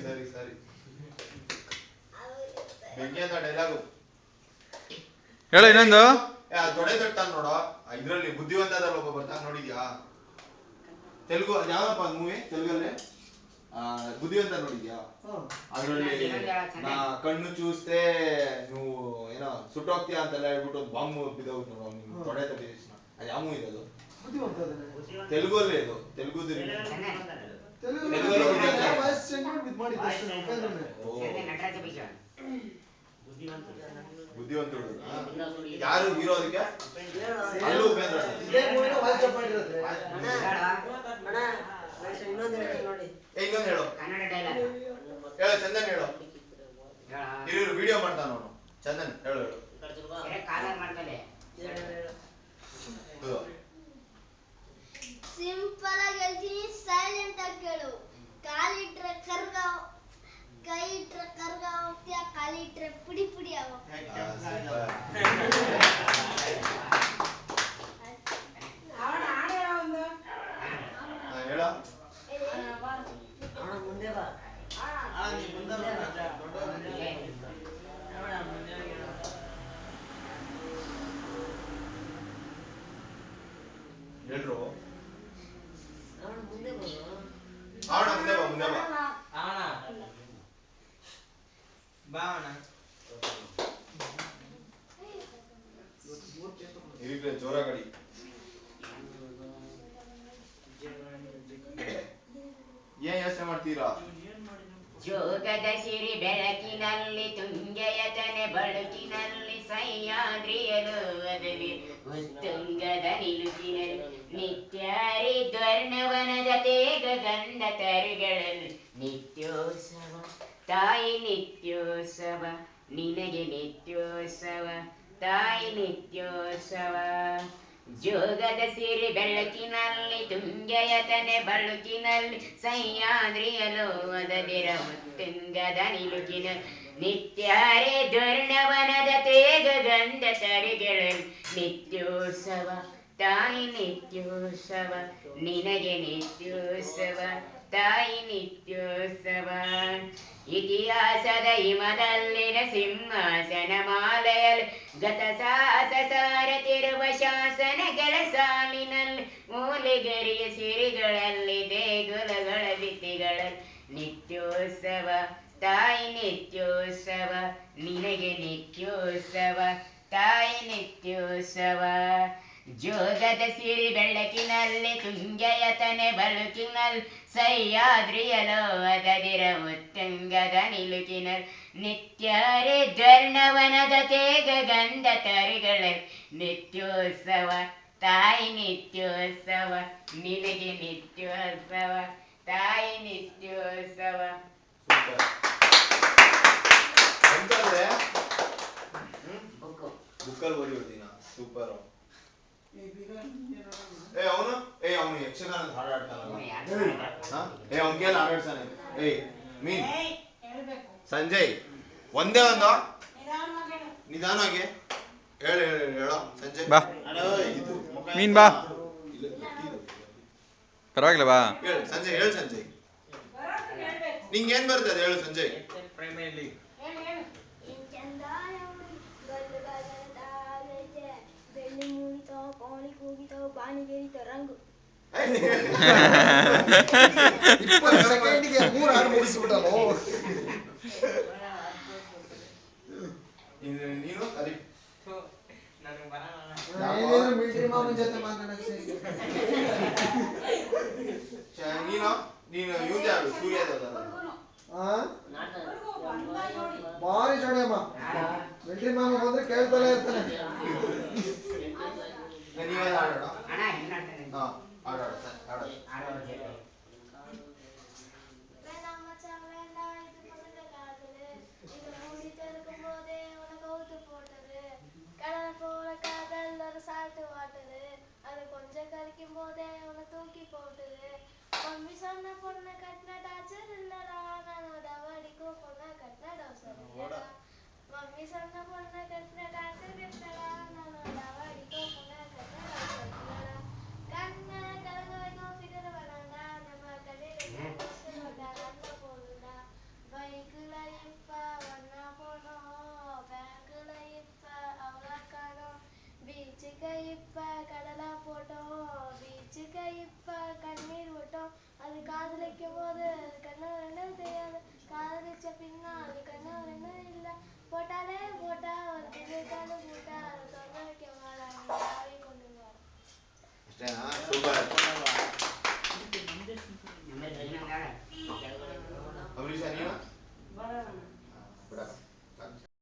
ಸರಿ ಸರಿ ಬೆಂಕಿ ಅಂತ ಡೈಲಾಗು ಹೇಳು ಇನ್ನೊಂದು. ತೊಡೆ ತಟ್ಟಾನ ನೋಡೋ ಇದ್ರಲ್ಲಿ ಬುದ್ಧಿವಂತದಲ್ಲಿ ಒಬ್ಬ ಬರ್ತಾನೆ ನೋಡಿದ್ಯಾ? ತೆಲುಗು ಯಾವಪ್ಪ ಮೂವಿ ತೆಲುಗಲ್ಲಿ ಬುದ್ಧಿವಂತ ನೋಡಿದ್ಯಾ? ಅದ್ರಲ್ಲಿ ಕಣ್ಣು ಚೂಸ್ತೆ ನೀವು ಏನೋ ಸುಟ್ಟೋಗ್ತೀಯ ಅಂತೆಲ್ಲ ಹೇಳ್ಬಿಟ್ಟು ಬಾಂಬ್ ಬಿದ್ದೋಗುತ್ತೆ ನೋಡೋ ನಿಮ್ ತೊಡೆ ತಟ್ಟಿದ ತಕ್ಷಣ. ಅದು ಯಾವ ಮೂವಿ ಅದು? ತೆಲುಗು ಅಲ್ಲೇ ಇದು ತೆಲುಗು ಬುದ್ಧಿವಂತರು ಯಾರು ಹೀರೋ ಅದಕ್ಕೆ? ಅಲ್ಲೂ ಉಪೇಂದ್ರ ಇನ್ನೊಂದು ಹೇಳು ಹೇಳು ಚಂದನ್ ಹೇಳು ಇವರು ವಿಡಿಯೋ ಮಾಡ್ತಾನ ಅವನು ಚಂದನ್ ಹೇಳು ಹೇಳು ಸಿಂಪಲ್ ಆಗಿ ಹೇಳ್ತೀನಿ ಸೈಲೆಂಟ್ ಆಗಿ ಕೇಳು. ಕಾಲಿಟ್ರೆ ಕರ್ಗ ಕೈ ಇಟ್ರೆ ಕರ್ಗ ಹೋಗ್ತೀಯ ಕಾಲಿಟ್ರೆ ಪುಡಿ ಪುಡಿ ಆಗೋ ಹೇಳ ಮುಂದೆ ಬಾ ಹೇಳ್ರು ಮುಂದೆ ಬಾ ಮುಂದೆ ಬಾ ಮುಂದೆ ಬಾ ಇರಿಗ್ರೆ ಜೋರಾಗಡಿ ಏನ್ ಯೋಚನೆ ಮಾಡ್ತೀರಾ? ಜೋಗದ ಸಿರಿ ಬೆಳಕಿನಲ್ಲಿ ತುಂಗೆಯತನೆ ಬಳುಕಿನಲ್ಲಿ ಸಹ್ಯಾದ್ರಿಯಲು ಅದವಿ ಉತ್ತುಂಗದ ನಿಲುಕಿನಲ್ಲಿ ನಿತ್ಯಾರಿ ದ್ವರ್ಣವನದ ತೇಗ ಗಂಧ ತರುಗಳಲ್ಲಿ ನಿತ್ಯೋತ್ಸವ ತಾಯಿ ನಿತ್ಯೋತ್ಸವ ನಿನಗೆ ನಿತ್ಯೋತ್ಸವ ತಾಯಿ ನಿತ್ಯೋತ್ಸವ. ಜೋಗದ ಸಿರಿ ಬೆಳಕಿನಲ್ಲಿ ತುಂಗೆಯತನೆ ಬಳುಕಿನಲ್ಲಿ ಸಹ್ಯಾದ್ರಿಯಲು ಅದದಿರ ಉತ್ತುಂಗದ ನಿಲುಕಿನ ನಿತ್ಯಾರೆ ದ್ವರ್ಣವನದ ತೇಗ ಗಂಧ ತರುಗಳಲ್ಲಿ ನಿತ್ಯೋತ್ಸವ ತಾಯಿ ನಿತ್ಯೋತ್ಸವ ನಿನಗೆ ನಿತ್ಯೋತ್ಸವ ತಾಯಿ ನಿತ್ಯೋತ್ಸವ. ಇತಿಹಾಸದ ಹಿಮದಲ್ಲಿನ ಸಿಂಹಾಸನ ಮಾಲೆಯಲ್ಲಿ ಗತ ಸಾಹಸ ಸಾರತಿರುವ ಶಾಸನಗಳ ಸಾಲಿನಲ್ಲಿ ಮೂಲೆಗರಿಯ ಸಿರಿಗಳಲ್ಲಿ ದೇಗುಲಗಳ ಭಿತ್ತಿಗಳಲ್ಲಿ ನಿತ್ಯೋತ್ಸವ ತಾಯಿ ನಿತ್ಯೋತ್ಸವ ನಿನಗೆ ನಿತ್ಯೋತ್ಸವ ತಾಯಿ ನಿತ್ಯೋತ್ಸವ. ಜೋಗದ ಸಿರಿ ಬೆಳಕಿನಲ್ಲಿ ತುಂಗೆಯತನೆ ಬಳುಕಿನಲ್ಲಿ ಸಹ್ಯಾದ್ರಿಯಲೋ ಅದದಿರ ಉತ್ತುಂಗದ ನಿಲುಕಿನಲ್ಲಿ ನಿತ್ಯಾರೆ ದ್ವರ್ಣವನದ ತೇಗ ಗಂಧ ತರುಗಳಲ್ಲಿ ನಿತ್ಯೋತ್ಸವ ತಾಯಿ ನಿತ್ಯೋತ್ಸವ ನಿನಗೆ ನಿತ್ಯೋತ್ಸವ ತಾಯಿ ನಿತ್ಯೋತ್ಸವ. ಬುಕ್ಕಲ್ಲಿ ಓದಿ ಹೋಗ್ತೀನ ಸೂಪರ್. ಅವನು ಯಕ್ಷಗಾನದ ಹಾಡು ಆಡ್ತಾನಲ್ಲ ಅವನ ಕೇಳಿ ಹಾಡಾಡ್ತಾನೆ. ಮೀನ್ ಸಂಜಯ್ ಒಂದೇ ಒಂದು ನಿಧಾನವಾಗಿ ಹೇಳು ಹೇಳು ಹೇಳೋ ಸಂಜಯ್ ಬಾ ಮೀನ್ ಬಾ ಪರವಾಗಿಲ್ಲ ಬಾ ಹೇಳು ಸಂಜಯ್ ಹೇಳು ಸಂಜಯ್ ನಿಂಗೆ ಏನ್ ಬರ್ತದೆ ಹೇಳು ಸಂಜಯ್. ಬೆಳ್ಳಿ ಮೂಡಿತಾವ ಕೋಳಿ ಕೂಗಿತಾವ ಬಾನಿಗೆರಿತಾವ ರಂಗು ಸೆಕೆಂಡಿಗೆ 3 ಹಾಡು ಮುಗಿಸ್ಬಿಟ್ಟಲ್ಲೋ ನೀನು ಅರಿ ಮಿಲಿಟರಿ ಮಾಮನ್ ಜೊತೆ ಮಾತಾಡಕ್ಕೆ ನೀನು ಯೂಸ್ ಯಾರು ಸೂರ್ಯದ ಭಾರಿ ಚೋಡಿಯಮ್ಮ ಮಿಲಿಟರಿ ಮಾಮ ಬಂದ್ರೆ ಕೇಳ್ತಲೇ ಇರ್ತಾನೆ. ನೀವೇನು ಆಡೋಣ கடலை போல காதல் ஒரு சால்ட்டு வாட்டரு அது கொஞ்சம் கறிக்கும் போதே உன தூக்கி போட்டுது. மம்மி சொன்ன பொண்ணை கட்டின டாச்சர் இல்லடா நான் டவடிக்கும் பொண்ணை கட்டின டவுசர் இல்லடா. மம்மி சொன்ன பொண்ணை கட்டின டாச்சர் இல்லடா நான் டவடிக்கும் பொண்ணை கட்டின டவுசர் இல்லடா. கண்ணை கலங்க வைக்கும் ஃபிகர் வேணாண்டா நம்ம கடையில் வந்தா நல்ல போதுண்டா. காதலிக்கும் போது கண்ணவர் என்ன தெரியாது காதலிச்ச பின்னால் கண்ணவர் என்ன இல்ல போட்டாலே போட்டா ஒரு